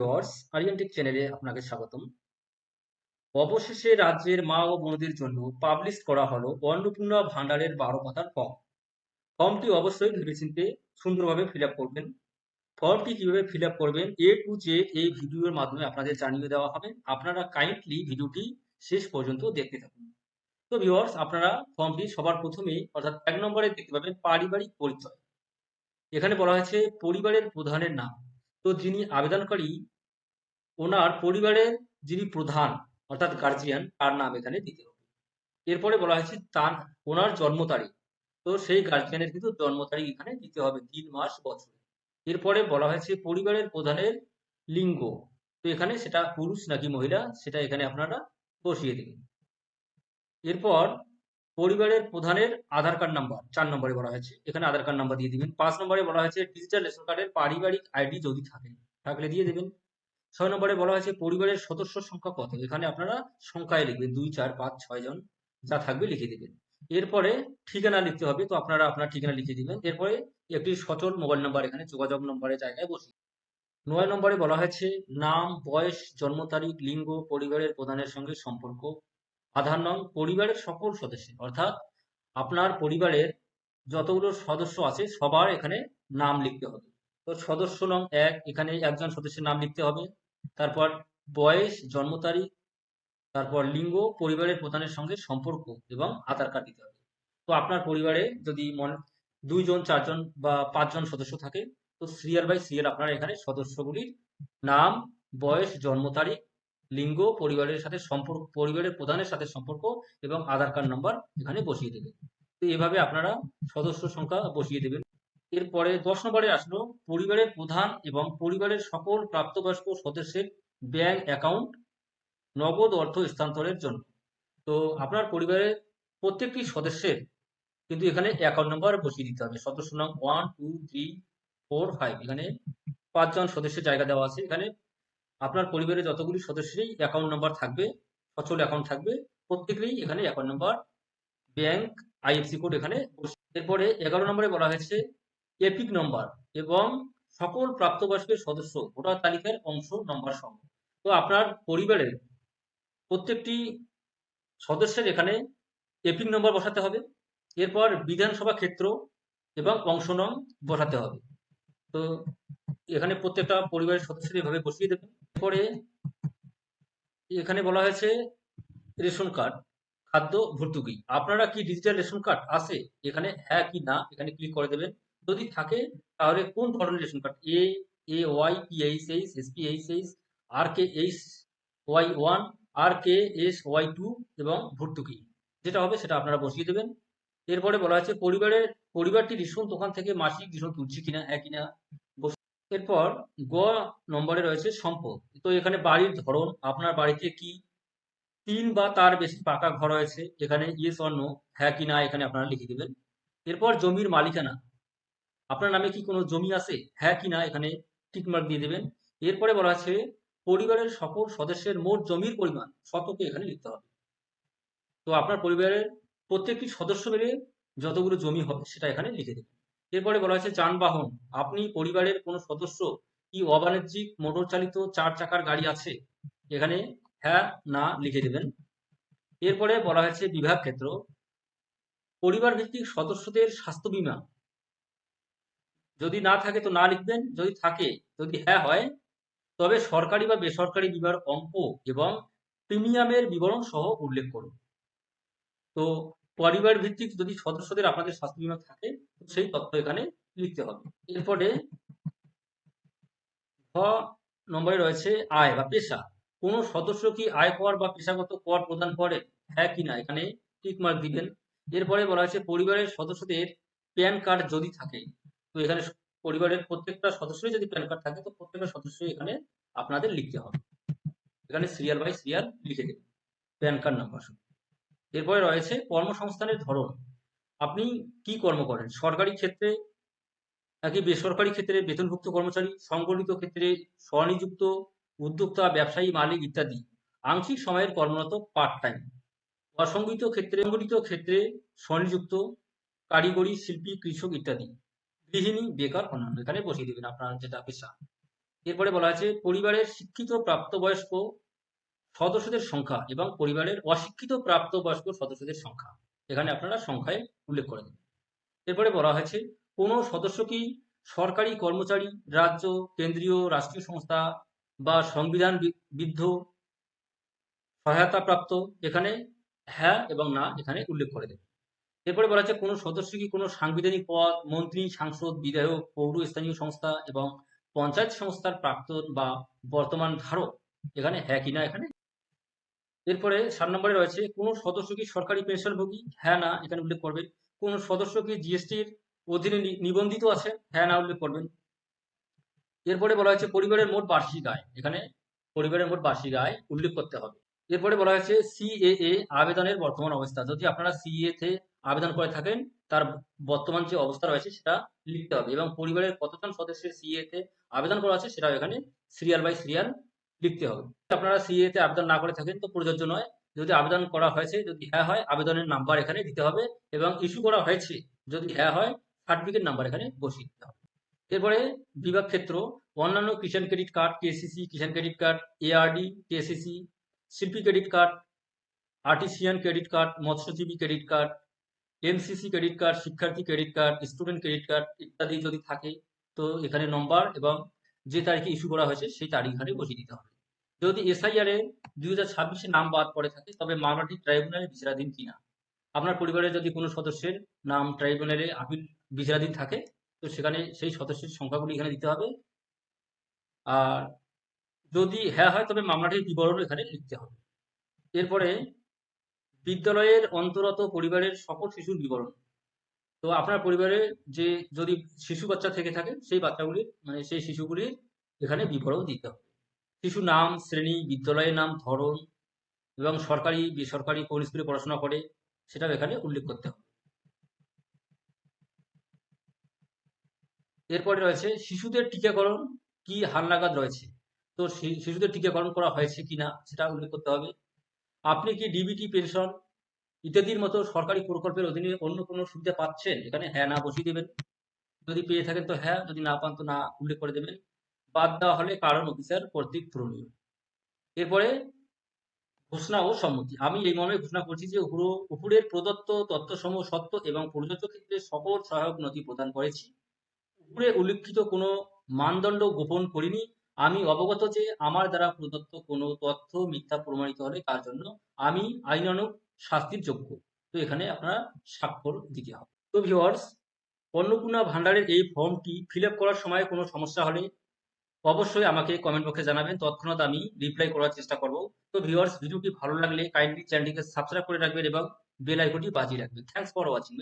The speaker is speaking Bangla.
ভিউয়ার্স, আরিয়ানটেক চ্যানেলে আপনাকে স্বাগতম। অবশেষে রাজ্যের মা ও বোনদের জন্য পাবলিশ করা হলো অন্নপূর্ণা ভান্ডারের 12 পাতার ফর্ম। ফর্মটি অবশ্যই ভেবেচিন্তে সুন্দরভাবে ফিল আপ করবেন। ফর্মটি কিভাবে ফিল আপ করবেন এ টু জেড এই ভিডিওর মাধ্যমে আপনাদের জানিয়ে দেওয়া হবে। আপনারা কাইন্ডলি ভিডিওটি শেষ পর্যন্ত দেখতে থাকুন। তো ভিউয়ার্স, আপনারা ফর্মটি সবার প্রথমে অর্থাৎ 1 নম্বরে দেখতে পাবেন পারিবারিক পরিচয়। এখানে বলা হয়েছে পরিবারের প্রধানের নাম। তো যিনি আবেদনকারী ওনার পরিবারের যিনি প্রধান অর্থাৎ গার্জিয়ান তার নাম এখানে দিতে হবে। এরপরে বলা হয়েছে তার ওনার জন্ম তারিখ। তো সেই গার্জিয়ানের কিন্তু জন্ম তারিখ এখানে দিতে হবে 3 মাস বছরে। এরপরে বলা হয়েছে পরিবারের প্রধানের লিঙ্গ। তো এখানে সেটা পুরুষ নাকি মহিলা সেটা এখানে আপনারা বসিয়ে দিবেন। এরপর পরিবারের প্রধানের আধার কার্ড নাম্বার 4 নম্বরে বলা হয়েছে এখানে আধার কার্ড নাম্বার দিয়ে দিবেন। 5 নম্বরে বলা হয়েছে ডিজিটাল রেশন কার্ডের পারিবারিক আইডি যদি থাকে থাকলে দিয়ে দেবেন। 6 নম্বরে বলা হয়েছে পরিবারের সদস্য সংখ্যা কত, এখানে আপনারা সংখ্যায় লিখবেন 2, 4, 5, 6 জন যা থাকবে লিখে দিবেন। এরপরে ঠিকানা লিখতে হবে, তো আপনারা আপনার ঠিকানা লিখে দিবেন। এরপরে একটি সচল মোবাইল নাম্বার এখানে যোগাযোগ নম্বরের জায়গায় বসিয়ে 9 নম্বরে বলা হয়েছে নাম, বয়স, জন্ম তারিখ, লিঙ্গ, পরিবারের প্রধানের সঙ্গে সম্পর্ক, আধার নং, পরিবারের সকল সদস্যের অর্থাৎ আপনার পরিবারের যতগুলো সদস্য আছে সবার এখানে নাম লিখতে হবে। তো সদস্য নং 1 এখানে একজন সদস্যের নাম লিখতে হবে। তারপর বয়স, জন্ম তারিখ, তারপর লিঙ্গ, পরিবারের প্রধানের সঙ্গে সম্পর্ক এবং আধার কার্ড দিতে হবে। তো আপনার পরিবারে যদি 2 জন, 4 জন বা 5 জন সদস্য থাকে তো সিরিয়াল বাই সিরিয়াল আপনারা এখানে সদস্যগুলির নাম, বয়স, জন্ম তারিখ, লিঙ্গ, পরিবারের সাথে সম্পর্ক, পরিবারের প্রধানের সাথে সম্পর্ক এবং আধার কার্ড নাম্বার এখানে বসিয়ে দেবেন। তো এভাবে আপনারা সদস্য সংখ্যা বসিয়ে দেবেন। এরপরে 10 নম্বরে আসলো পরিবারের প্রধান এবং পরিবারের সকল প্রাপ্তবয়স্ক সদস্যের ব্যাংক অ্যাকাউন্ট নগদ অর্থ স্থানান্তরের জন্য। তো আপনার পরিবারের প্রত্যেকটি সদস্যের কিন্তু এখানে অ্যাকাউন্ট নাম্বার বসিয়ে দিতে হবে। সদস্য নাম 1, 2, 3, 4, 5 এখানে 5 জন সদস্যের জায়গা দেওয়া আছে। এখানে আপনার পরিবারের যতগুলি সদস্যেরই অ্যাকাউন্ট নাম্বার থাকবে, সচল অ্যাকাউন্ট থাকবে, প্রত্যেকেরই এখানে account number, bank, IFC code এখানে। এরপরে 11 নম্বরে বলা হয়েছে এপিক নম্বর এবং সকল প্রাপ্তবয়স্কের সদস্য ভোটার তালিকার অংশ নম্বর সহ। তো আপনার পরিবারের প্রত্যেকটি সদস্যের এখানে এপিক নম্বর বসাতে হবে। এরপর বিধানসভা ক্ষেত্র এবং অংশ নং বসাতে হবে। তো এখানে প্রত্যেকটা পরিবারের সদস্যদের এভাবে বসিয়ে দেবেন। এরপরে এখানে বলা হয়েছে রেশন কার্ড, খাদ্য ভর্তুকি। আপনারা কি ডিজিটাল রেশন কার্ড আছে এখানে হ্যাঁ কি না এখানে ক্লিক করে দেবেন। যদি থাকে তাহলে কোন ধরনের ration card, A Y, PHH, SPHH, R K H Y 1, R K S Y 2 এবং ভর্তুকি যেটা হবে সেটা আপনারা বসিয়ে দেবেন। এরপরে বলা হয়েছে পরিবারটি রেশন দোকান থেকে মাসিক রেশন তুলছে কিনা, হ্যাঁ কিনা। এরপর গ নম্বরে রয়েছে সম্পদ। তো এখানে বাড়ির ধরন, আপনার বাড়িতে কি 3 বা তার বেশি পাকা ঘর রয়েছে, এখানে ইয়েস অর নো, হ্যাঁ কি না এখানে আপনারা লিখে দেবেন। এরপর জমির মালিকানা, আপনার নামে কি কোনো জমি আছে, হ্যাঁ কি না এখানে টিক মার্ক দিয়ে দেবেন। এরপরে বলা আছে পরিবারের সকল সদস্যের মোট জমির পরিমাণ শতকে এখানে লিখতে হবে। তো আপনার পরিবারের প্রত্যেকটি সদস্য মিলে যতগুলো জমি হবে সেটা এখানে লিখে দেবেন। এরপরে বলা হয়েছে যানবাহন, আপনি পরিবারের কোনো সদস্য কি অবাণিজ্যিক মোটর চালিত 4 চাকার গাড়ি আছে, এখানে হ্যাঁ না লিখে দেবেন। এরপরে বলা হয়েছে বিভাগ ক্ষেত্র, পরিবার ভিত্তিক সদস্যদের স্বাস্থ্য বীমা যদি না থাকে তো না লিখবেন, যদি থাকে, যদি হ্যাঁ হয় তবে সরকারি বা বেসরকারি বিমার অঙ্ক এবং প্রিমিয়ামের বিবরণ সহ উল্লেখ করুন। তো পরিবার ভিত্তিক যদি সদস্যদের আপনাদের স্বাস্থ্য বীমা থাকে তো সেই তথ্য এখানে লিখতে হবে। এরপরে খ নম্বরে রয়েছে আয় বা পেশা, কোন সদস্য কি আয় কর বা পেশাগত কর প্রদান করে, হ্যাঁ কি না এখানে টিক মার্ক দিবেন। এরপরে বলা হয়েছে পরিবারের সদস্যদের প্যান কার্ড যদি থাকে, তো এখানে পরিবারের প্রত্যেকটা সদস্যই যদি প্যান কার্ড থাকে তো প্রত্যেকটা সদস্যই এখানে আপনাদের লিখতে হবে। এখানে সিরিয়াল বাই সিরিয়াল লিখে দেবেন প্যান কার্ড নাম্বার। এরপরে রয়েছে কর্মসংস্থানের ধরন, আপনি কি কর্ম করেন, সরকারি ক্ষেত্রে নাকি বেসরকারি ক্ষেত্রে বেতনভুক্ত কর্মচারী, সংগঠিত ক্ষেত্রে স্বনিযুক্ত, উদ্যোক্তা, ব্যবসায়ী, মালিক ইত্যাদি, আংশিক সময়ের কর্মরত পার্ট টাইম, সংগঠিত ক্ষেত্রে স্বনিযুক্ত, কারিগরি, শিল্পী, কৃষক ইত্যাদি, গৃহিণী, বেকার, অন্যান্য এখানে বসিয়ে দিবেন আপনার যেটা পেশা। এরপরে বলা আছে পরিবারের শিক্ষিত প্রাপ্তবয়স্ক সদস্যদের সংখ্যা এবং পরিবারের অশিক্ষিত প্রাপ্তবয়স্ক সদস্যদের সংখ্যা এখানে আপনারা সংখ্যায় উল্লেখ করে দেবেন। এরপরে বলা হয়েছে কোনো সদস্য কি সরকারি কর্মচারী, রাজ্য, কেন্দ্রীয়, রাষ্ট্রীয় সংস্থা বা সংবিধান বিদ্ধ সহায়তাপ্রাপ্ত, এখানে হ্যাঁ এবং না এখানে উল্লেখ করে দেবেন। এরপরে বলা হচ্ছে কোনো সদস্য কি কোনো সাংবিধানিক পদ, মন্ত্রী, সাংসদ, বিধায়ক, পৌর স্থানীয় সংস্থা এবং পঞ্চায়েত সংস্থার প্রাক্তন বা বর্তমান ধারক, এখানে হ্যাঁ কি না এখানে। এরপরে 7 নম্বরে রয়েছে কোনো সদস্য কি সরকারি পেনশনভোগী, হ্যাঁ না এখানে উল্লেখ করবেন। কোনো সদস্য কি জিএসটির অধীনে নিবন্ধিত আছে, হ্যাঁ না উল্লেখ করবেন। এরপরে বলা হয়েছে পরিবারের মোট বার্ষিক আয়, এখানে পরিবারের মোট বার্ষিক আয় উল্লেখ করতে হবে। এরপরে বলা হয়েছে সিএএ আবেদনের বর্তমান অবস্থা, যদি আপনারা সিএ তে আবেদন করে থাকেন তার বর্তমান যে অবস্থা রয়েছে সেটা লিখতে হবে এবং পরিবারের কতজন সদস্যের সিএ তে আবেদন করা আছে সেটাও এখানে সিরিয়াল বাই সিরিয়াল লিখতে হবে। যদি আপনারা সিএ তে আবেদন না করে থাকেন তো প্রযোজ্য নয়। যদি আবেদন করা হয়েছে, যদি হ্যাঁ হয় আবেদনের নাম্বার এখানে দিতে হবে এবং ইস্যু করা হয়েছে যদি হ্যাঁ হয় সার্টিফিকেট নাম্বার এখানে বসিয়ে দিতে হবে। এরপরে বিভাগ ক্ষেত্র অন্যান্য Kisan credit card, KCC Kisan credit card, ARD, KCC, শিল্পী credit card, artisan credit card, মৎস্যজীবী credit card, MCC credit card, শিক্ষার্থী credit card, student credit card ইত্যাদি যদি থাকে তো এখানে নম্বর এবং যে তারিখে ইস্যু করা হয়েছে সেই তারিখ এখানে বসিয়ে দিতে হবে। যদি এসআইআর এ 2026 নাম বাদ পড়ে থাকে তবে মামলাটি ট্রাইব্যুনালে বিচারাধীন কিনা। আপনার পরিবারের যদি কোনো সদস্যের নাম ট্রাইব্যুনালে আপিল বিচারাধীন থাকে তো সেখানে সেই সদস্যের সংখ্যাগুলি এখানে দিতে হবে। আর যদি হ্যাঁ হয় তবে মামলাটির বিবরণ এখানে লিখতে হবে। এরপরে বিদ্যালয়ের অন্তরত পরিবারের সকল শিশুর বিবরণ। তো আপনার পরিবারে যে যদি শিশু বাচ্চা থেকে থাকে সেই বাচ্চাগুলির মানে সেই শিশুগুলির এখানে বিবরণ দিতে হবে। শিশুর নাম, শ্রেণী, বিদ্যালয়ের নাম, ধরন এবং সরকারি বেসরকারি কোন স্কুলে পড়াশোনা করে সেটাও এখানে উল্লেখ করতে হবে। এরপরে রয়েছে শিশুদের টিকাকরণ কি হালনাগাদ রয়েছে, তো শিশুদের টিকাকরণ করা হয়েছে কিনা সেটা উল্লেখ করতে হবে। আপনি কি ডিবিটি, পেনশন ইত্যাদির মতো সরকারি প্রকল্পের অধীনে অন্য কোনো সুবিধা পাচ্ছেন, এখানে হ্যাঁ না বসিয়ে দেবেন। যদি পেয়ে থাকেন তো হ্যাঁ, যদি না পান তো না উল্লেখ করে দেবেন। বাদ দেওয়া হলে কারণ অফিসার কর্তৃক পূরণীয়। এরপরে ঘোষণা ও সম্মতি, আমি এই মর্মে ঘোষণা করছি যে উপরের প্রদত্ত তথ্যসমূহ সত্য এবং প্রযোজ্য ক্ষেত্রে সকল সহায়ক নথি প্রদান করেছি। উপরে উল্লিখিত কোনো মানদণ্ড গোপন করিনি। আমি অবগত যে আমার দ্বারা প্রদত্ত কোনো তথ্য মিথ্যা প্রমাণিত হলে তার জন্য আমি আইনানুগ শাস্তির যোগ্য। তো এখানে আপনারা স্বাক্ষর দিতে হবে। তো ভিউয়ার্স, অন্নপূর্ণা ভান্ডারের এই ফর্মটি ফিল আপ করার সময় কোনো সমস্যা হলে অবশ্যই আমাকে কমেন্ট বক্সে জানাবেন, তৎক্ষণাৎ আমি রিপ্লাই করার চেষ্টা করব। তো ভিউয়ার্স, ভিডিওটি ভালো লাগলে কাইন্ডলি চ্যানেলটিকে সাবস্ক্রাইব করে রাখবেন এবং বেল আইকনটি বাজিয়ে রাখবেন। Thanks for watching.